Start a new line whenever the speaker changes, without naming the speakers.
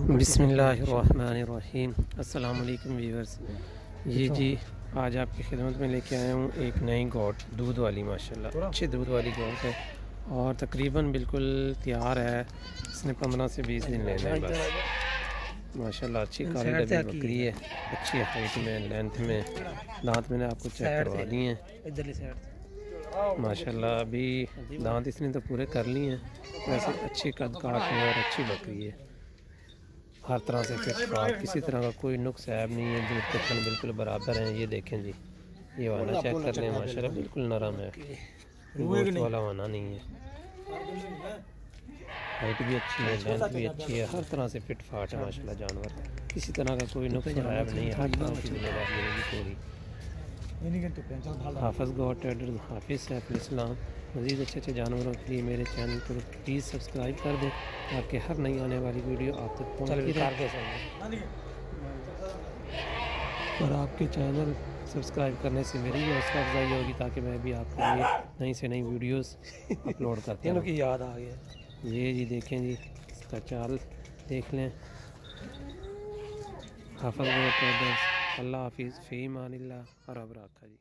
बिस्मिल्लाहिर्रहमानिर्रहीम। अस्सलाम वालेकुम व्यूअर्स। ये जी आज आपकी खिदमत में लेके आया हूँ एक नई गोट, दूध वाली, माशाल्लाह अच्छी दूध वाली गोट है और तकरीबन बिल्कुल तैयार है। इसने 15 से 20 दिन लेने हैं बस। माशाल्लाह अच्छी काली डबी बकरी है, अच्छी हाइट में, लेंथ में। दांत मैंने आपको चेक करवा दिए हैं माशाल्लाह। अभी दांत इसने तो पूरे कर लिए हैं। वैसे अच्छी कद काट में और अच्छी बकरी है, हर तरह से फिट फाट, किसी तरह का कोई नुक्स ऐब नहीं है। दूध के थन बिल्कुल बराबर हैं। ये देखें जी, ये वाना चेक कर लें, माशाल्लाह बिल्कुल नरम है, गोश्त वाला वाना नहीं है। हाइट भी अच्छी है, लेंथ भी अच्छी है, हर तरह से फिट फाट है माशाल्लाह जानवर। किसी तरह का कोई नुक्स ऐब नहीं है, हर तरह की जिम्मेदारी रहेगी पूरी। हाफिज़ गॉड ट्रेडर्स, हाफिज़ सैफुल इस्लाम। मज़ीद अच्छे अच्छे जानवरों के लिए मेरे चैनल को प्लीज़ सब्सक्राइब कर दें ताकि हर नई आने वाली वीडियो आप तक पहुँचती रहे। और आपके चैनल सब्सक्राइब करने से मेरी भी हौसला अफजाई होगी ताकि मैं भी आपके लिए नई से नई वीडियोस अपलोड करता हूँ। की याद आ गया। ये जी देखें जी, इसका चाल देख लें। हाफिज़ गॉड ट्रेडर्स, अल्लाह हाफिज़, फ़ी अमानिल्लाह और अब रखा जी।